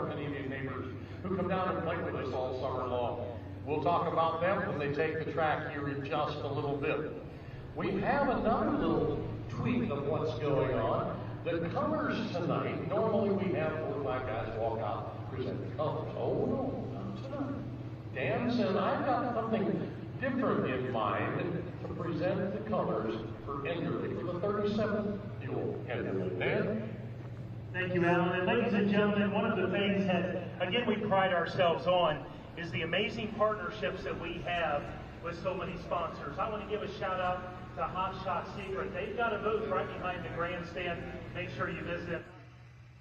our Canadian neighbors who come down and play with us all summer long. We'll talk about them when they take the track here in just a little bit. We have another little tweak of what's going on. The colors tonight, normally we have 4 or 5 guys walk out, present the colors. Oh no, not tonight. Dan said, I've got something different in mind to present the colors for Enderle, for the 37th Fuel Enderle. Dan? Thank you, Alan. And ladies and gentlemen, one of the things that, again, we pride ourselves on is the amazing partnerships that we have with so many sponsors. I want to give a shout out to Hot Shot Secret. They've got a booth right behind the grandstand. Make sure you visit it.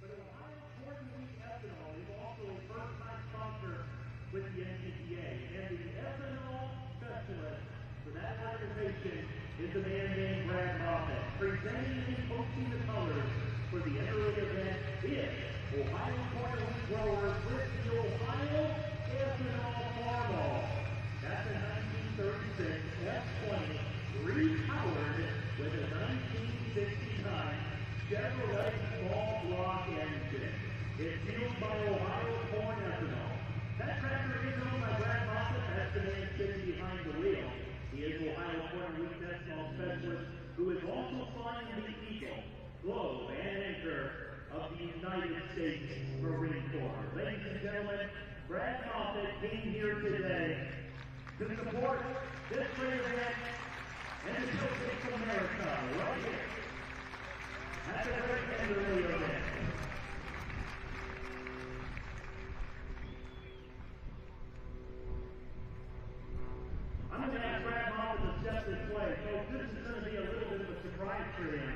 But in Ohio Corn Week Ethanol is also a first-time sponsor with the NCTA. And the ethanol specialist for that organization is a man named Brad Moffett. Presenting and coaching the colors for the Enderle event is Ohio Corn Wheat Growers with the Ohio Ethanol Farm-All. That's a 1936 F-20 repowered with a 1969 Chevrolet small block engine. It's fueled by Ohio Corn Ethanol. That tractor is owned by Brad Moffett. That's the man sitting behind the wheel. He is Ohio Corn Wheat Ethanol specialist who is also flying the Eagle, globe, and anchor of the United States Marine Corps. Ladies and gentlemen, Brad Moffett came here today to support this great event and to showcase America right here at the great Enderle event. I'm going to ask Brad Moffett to step this way. Folks, this is going to be a little bit of a surprise for him.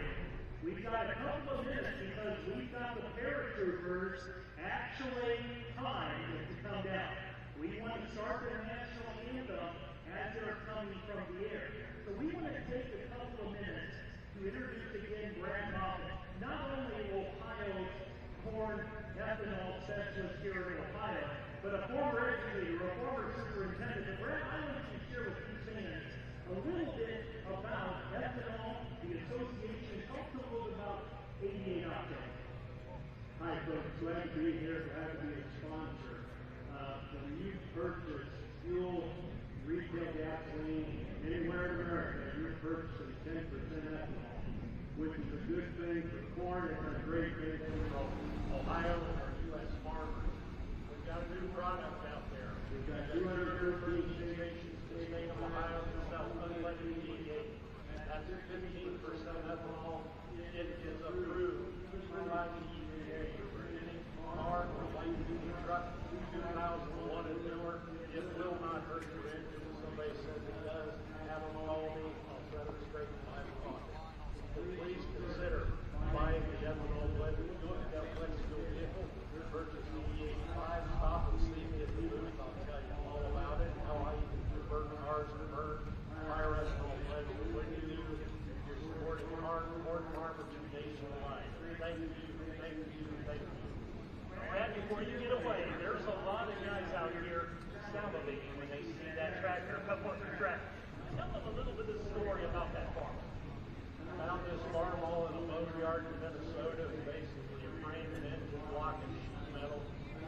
We've got a couple of minutes because we've got the paratroopers actually timed to come down. We want to start their national anthem as they're coming from the air. So we want to take a couple of minutes to introduce again Brad Moffett, not only Ohio's corn ethanol specialist here in Ohio, but a former educator, a former superintendent. And Brad, I want you to share with you fans a little bit about ethanol, the association. Talk to a little bit about 88 Octane. Hi folks, glad to be here, glad to be a sponsor. When you purchase fuel, retail gasoline, anywhere in America, you're purchasing 10% ethanol, which is a good thing for corn and a great thing for Ohio and our U.S. farmers. We've got a new product out there. We've got 213 stations in the state of Ohio to sell unleaded mediate. That's 15% ethanol. It is approved by the EPA for any car or light-duty truck, 2001 and newer. It will not hurt your engine. If somebody says it does, have them call me. I'll set it straight in my pocket. So please consider buying the ethanol blended fuel. If you've got a flexible vehicle, purchase the E85. Stop and see me at the booth. I'll tell you all about it, how you can convert cars to burn fire ethanol blended. When you do, you're supporting corn farmers nationwide. Thank you, thank you, thank you. Brad, before you get away, there's a lot of guys out here salivating when they see that tractor, a couple of tractors. Tell them a little bit of the story about that farm. Found this farm all in a motor yard in Minnesota, basically a frame and engine block and sheet metal.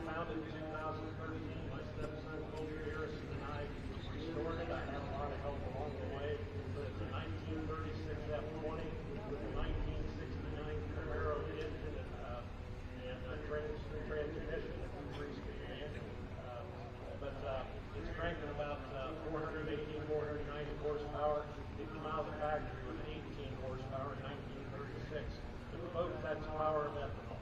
Found it in 2013. My stepson, Colby Harrison, and I restored it. I had a lot of help along the way. But it's a 1936 F-20 with a 1969 Camaro engine and a transmission and a 3-speed engine. But it's cranking about 418, 490 horsepower. It came out of the factory with 18 horsepower in 1936. But folks, that's the power of ethanol.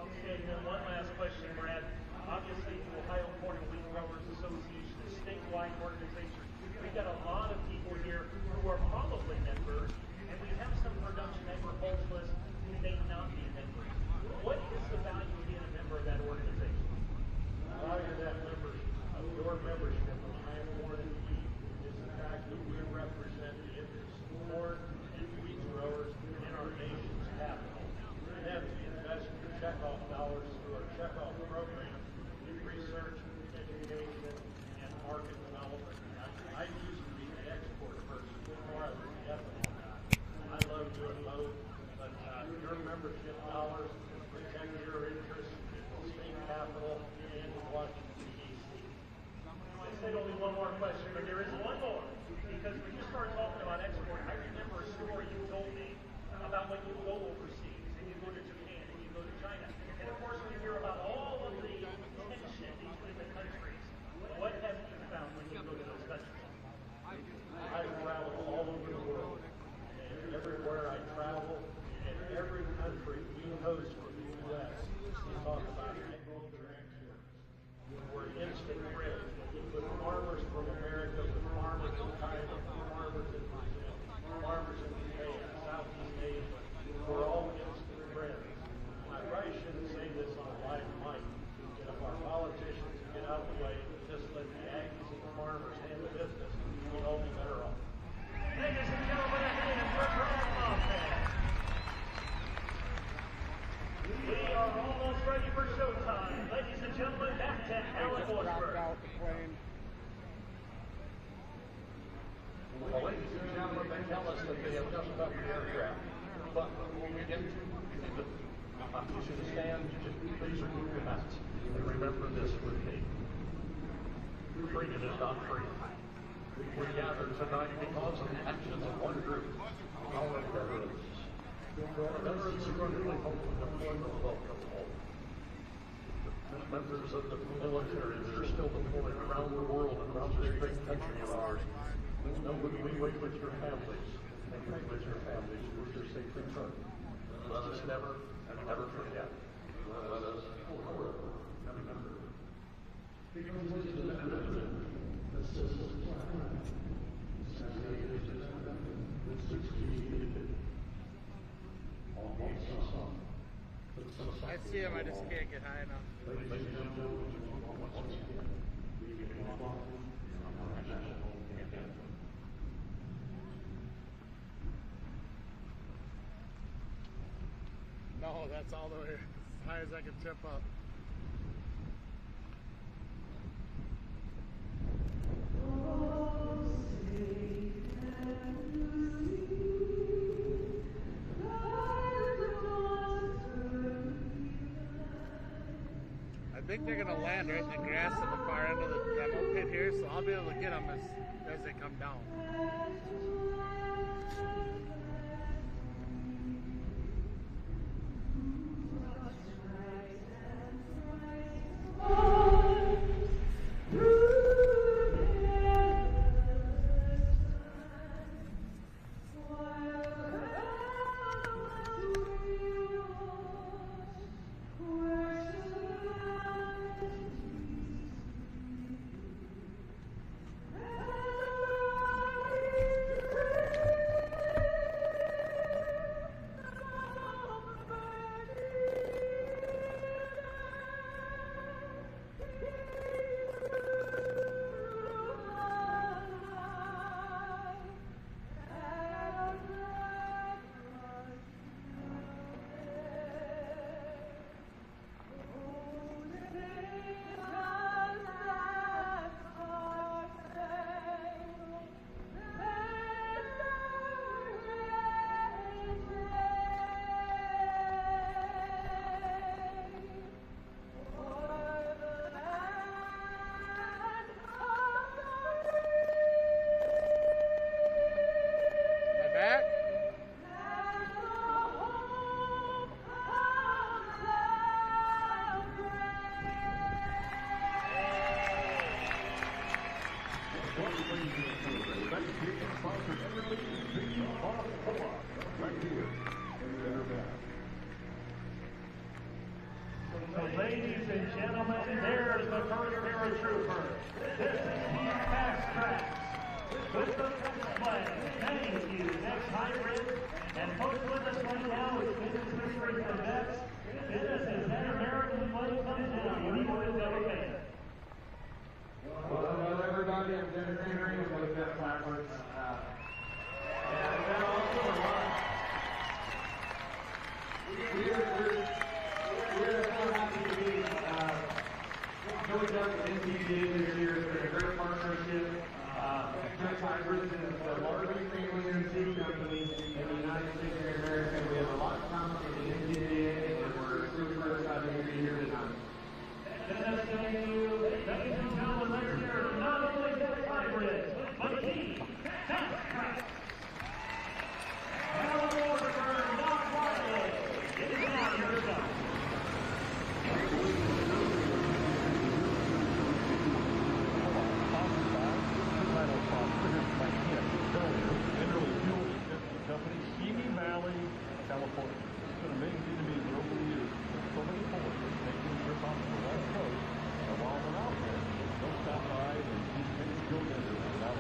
Outstanding. And one last question, Brad. Obviously, the Ohio Corn and Wheat Growers Association is a statewide organization. We've got a lot of people here who are probably members, and we have some production agriculturalists who may not be members. What is the value of being a member of that organization? The value of that membership, of your membership of Ohio Corn and Wheat, is the fact that we represent the interests of corn and wheat growers in our nation's capital. For them to invest your checkoff dollars through our checkoff program in research, education, and market development. I used to be an export person before I was the ethanol guy. I love doing both, but your membership dollars protect your interests in the state are almost ready for showtime. Ladies and gentlemen, back to Alan Forsberg. Well, ladies and gentlemen, they tell us that they have just left the aircraft. But when we get to the, I want you to stand, just please remove your hats. And remember this with me. Freedom is not free. We gather tonight because of the actions of one group, our veterans. Veterans who are really hoping to deploy the welcome home. Members of the military that are still deployed around the world and around this great country of ours. Know we wait with your families and pray with your families for your safe return. Let us never forget. Let us forever remember. Because what is the matter? That's just a plan. I see him, I just can't get high enough. Ladies and gentlemen, once again, we give you applause on our national anthem. No, that's all the way as high as I can trip up. I think they're going to land right in the grass at the far end of the demo pit here, so I'll be able to get them as they come down. So, ladies and gentlemen, there's the first Paratrooper. This is Team Fast Tracks. With the first flag, thank you, next hybrid. And folks with us right now is Dennis Whispering for Vets. Dennis, as that American flag comes down, what do you want to know about it? Well, hello everybody, I'm Dennis Henry, I'm with Vet Flappers. We're so happy to be joined up with NCDA this year. It's been a great partnership. Vet Flappers is the largest family NC company in the United States of America. We have a lot of confidence in NCDA, and we're super excited to be here tonight. Dennis, thank you. Ladies and gentlemen, let's hear not only Vet Hybrids, but Team Fast Tracks. Now the order for not Riley. It is now your time. Valley, California. It's been amazing to me that over the years, so many forces making the trip out to the West Coast, and while they're out there, they'll stop by and see many skill vendors without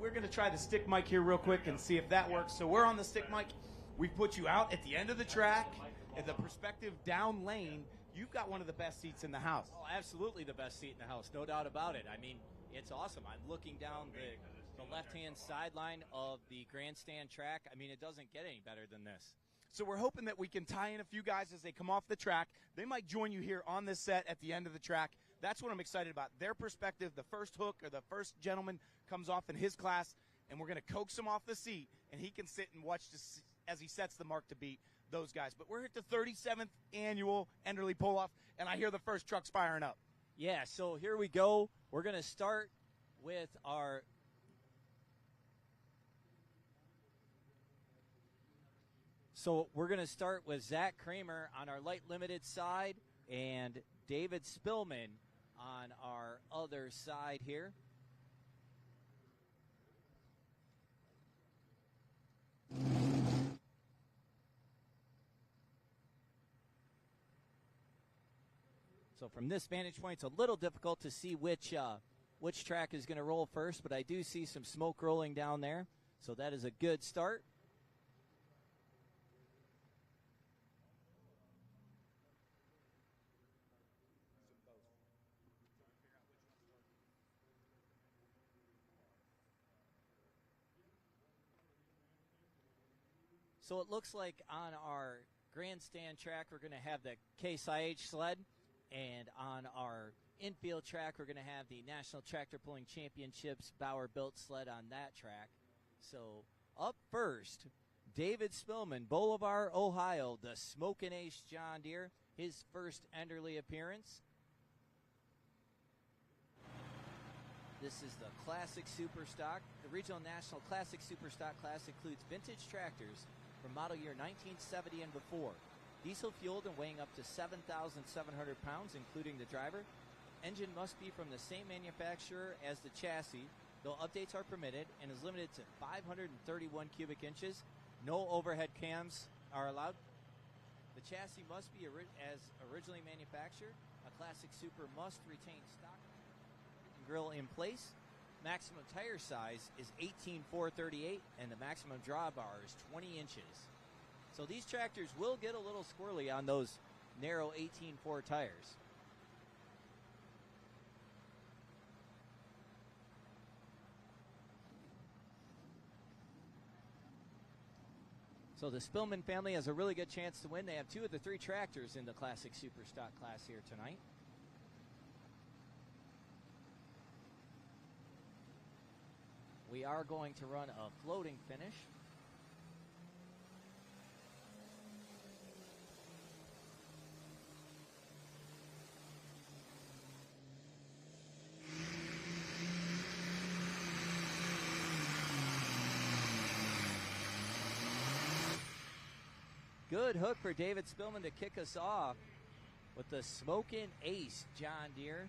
we're going to try the stick mic here real quick and see if that works. So we're on the stick mic. We've put you out at the end of the track, at the perspective down lane. You've got one of the best seats in the house. Oh, absolutely the best seat in the house, no doubt about it. I mean, it's awesome. I'm looking down the left-hand sideline of the grandstand track. I mean, it doesn't get any better than this. So we're hoping that we can tie in a few guys as they come off the track. They might join you here on this set at the end of the track. That's what I'm excited about. Their perspective, the first hook or the first gentleman comes off in his class, and we're going to coax him off the seat, and he can sit and watch as he sets the mark to beat those guys. But we're at the 37th annual Enderle Pull-Off, and I hear the first trucks firing up. Yeah, so here we go. We're going to start with our Zach Kramer on our light limited side and David Spillman on our other side here. So from this vantage point, it's a little difficult to see which track is going to roll first, but I do see some smoke rolling down there, so that is a good start. So it looks like on our grandstand track, we're going to have the Case IH sled. And on our infield track, we're going to have the National Tractor Pulling Championships Bauer built sled on that track. So up first, David Spillman, Bolivar, Ohio, the Smokin' Ace John Deere, his first Enderle appearance. This is the Classic Superstock. The Regional National Classic Superstock class includes vintage tractors from model year 1970 and before. Diesel fueled and weighing up to 7,700 pounds, including the driver. Engine must be from the same manufacturer as the chassis, though updates are permitted, and is limited to 531 cubic inches. No overhead cams are allowed. The chassis must be as originally manufactured. A Classic Super must retain stock grill in place. Maximum tire size is 18,438, and the maximum drawbar is 20 inches. So these tractors will get a little squirrely on those narrow 18.4 tires. So the Spillman family has a really good chance to win. They have two of the three tractors in the Classic Superstock class here tonight. We are going to run a floating finish. Good hook for David Spillman to kick us off with the Smokin' Ace John Deere.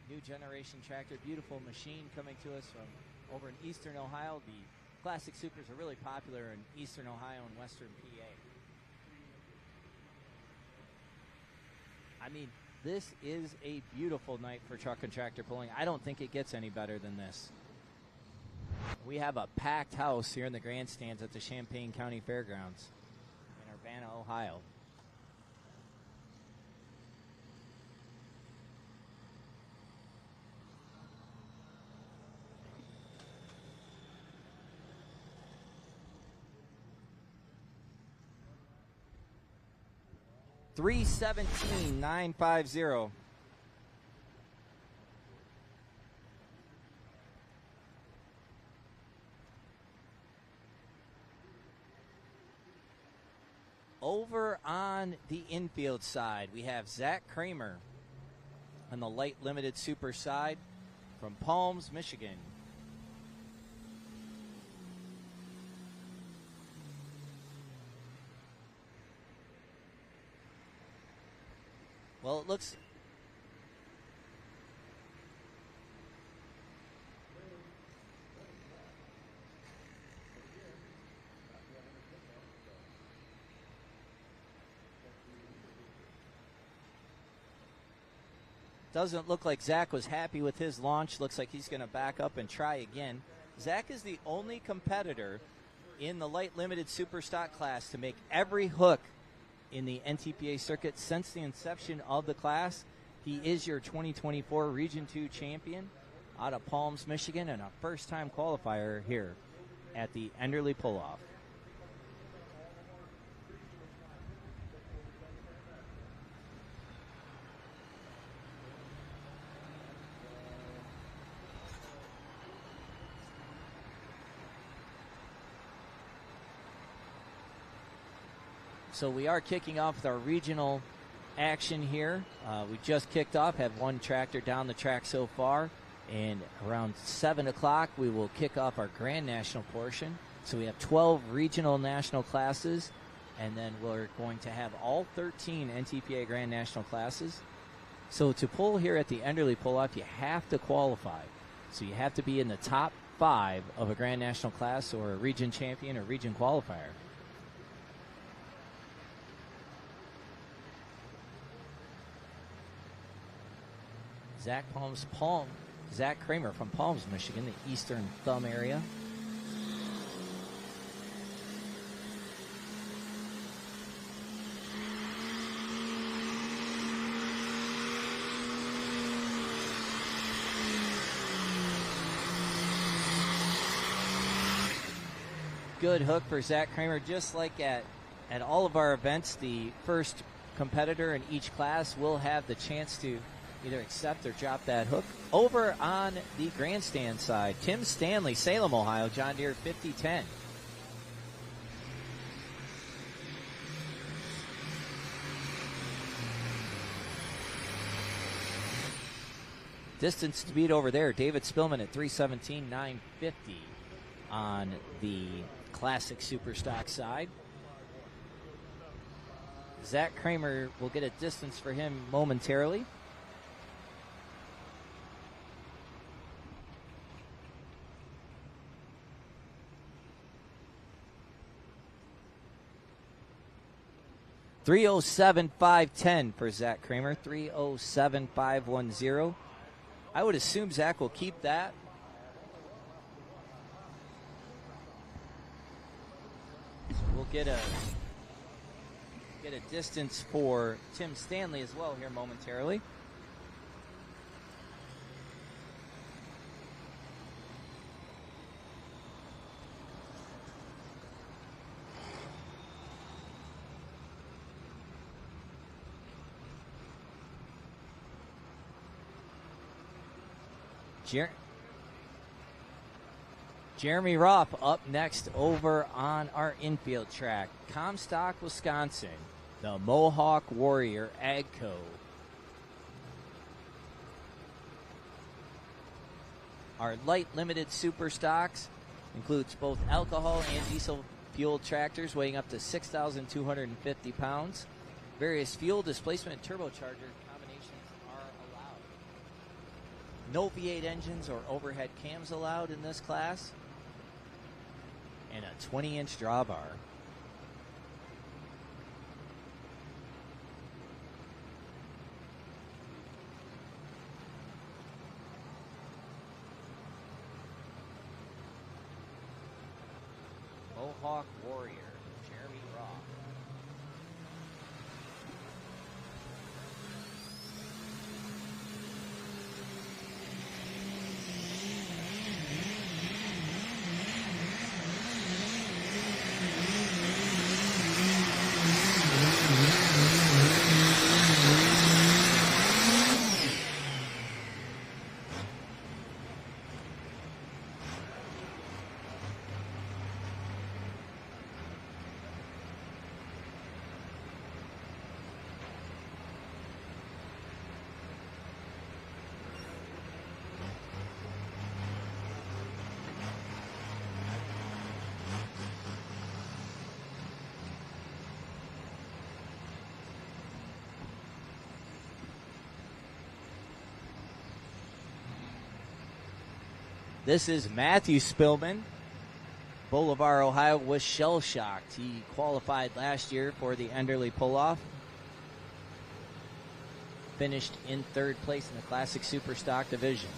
New generation tractor, beautiful machine coming to us from over in eastern Ohio. The Classic Supers are really popular in eastern Ohio and western PA. I mean, this is a beautiful night for truck and tractor pulling. I don't think it gets any better than this. We have a packed house here in the grandstands at the Champaign County Fairgrounds in Urbana, Ohio. $317,950. Over on the infield side, we have Zach Kramer on the light limited super side from Palms, Michigan. Well, it looks... Doesn't look like Zach was happy with his launch. Looks like he's going to back up and try again. Zach is the only competitor in the light limited super stock class to make every hook in the NTPA circuit since the inception of the class. He is your 2024 Region 2 champion out of Palms, Michigan, and a first-time qualifier here at the Enderle Pull-Off. So we are kicking off with our regional action here. We just kicked off, have one tractor down the track so far, and around 7 o'clock we will kick off our Grand National portion. So we have 12 regional national classes, and then we're going to have all 13 NTPA Grand National classes. So to pull here at the Enderle Pull-Off, you have to qualify. So you have to be in the top 5 of a Grand National class or a region champion or region qualifier. Zach Kramer from Palms, Michigan, the Eastern Thumb area. Good hook for Zach Kramer. Just like at all of our events, the first competitor in each class will have the chance to either accept or drop that hook. Over on the grandstand side, Tim Stanley, Salem, Ohio, John Deere 5010. Distance to beat over there, David Spillman at 317.950 on the classic super stock side. Zach Kramer will get a distance for him momentarily. $307,510 for Zach Kramer. $307,510. I would assume Zach will keep that. We'll get a distance for Tim Stanley as well here momentarily. Jeremy Roth up next over on our infield track. Comstock, Wisconsin, the Mohawk Warrior Agco. Our light limited super stocks includes both alcohol and diesel fueled tractors weighing up to 6,250 pounds. Various fuel displacement and turbocharger combinations are allowed. No V8 engines or overhead cams allowed in this class. And a 20-inch drawbar. Mohawk Warrior, Jeremy Roth. This is Matthew Spillman. Bolivar, Ohio was shell-shocked. He qualified last year for the Enderle Pull-Off. finished in third place in the Classic Superstock division.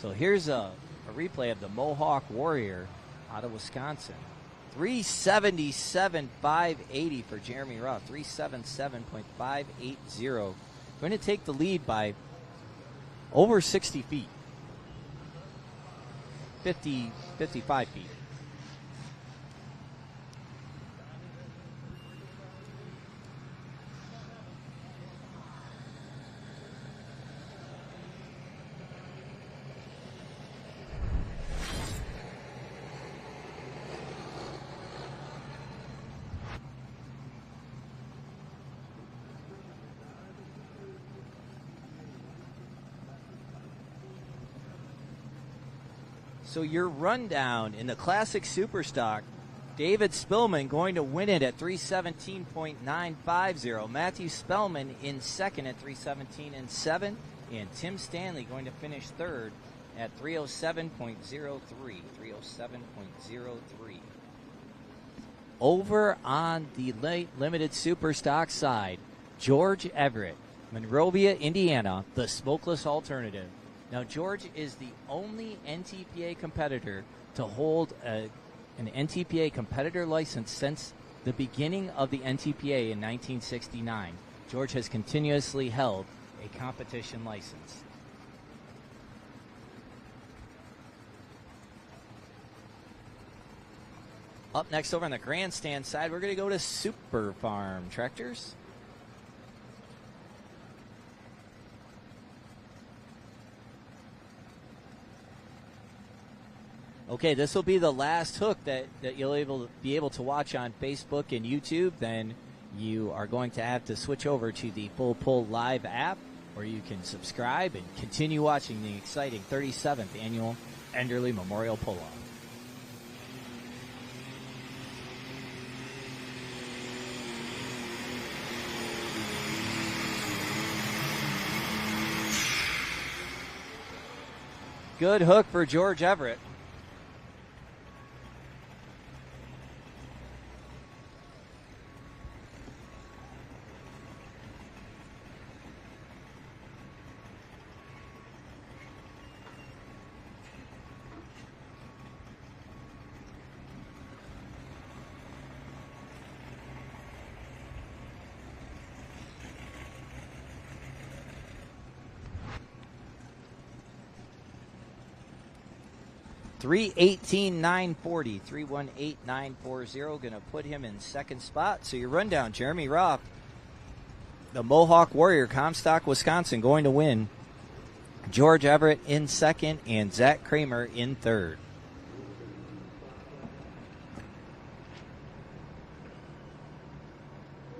So here's a replay of the Mohawk Warrior out of Wisconsin. 377.580 for Jeremy Ruff. 377.580. Going to take the lead by over 60 feet. 55 feet. So your rundown in the Classic Superstock, David Spillman going to win it at 317.950. Matthew Spellman in second at 317.7. And Tim Stanley going to finish third at 307.03. 307.03. Over on the limited Superstock side, George Everett, Monrovia, Indiana, the smokeless alternative. Now, George is the only NTPA competitor to hold an NTPA competitor license since the beginning of the NTPA in 1969. George has continuously held a competition license. Up next over on the grandstand side, we're going to go to Super Farm Tractors. Okay, this will be the last hook that you'll be able to watch on Facebook and YouTube. Then you are going to have to switch over to the Full Pull Live app, where you can subscribe and continue watching the exciting 37th annual Enderle Memorial Pull-Off. Good hook for George Everett. $318,940, $318,940, going to put him in second spot. So your rundown, Jeremy Ruff, the Mohawk Warrior, Comstock, Wisconsin, going to win. George Everett in second and Zach Kramer in third.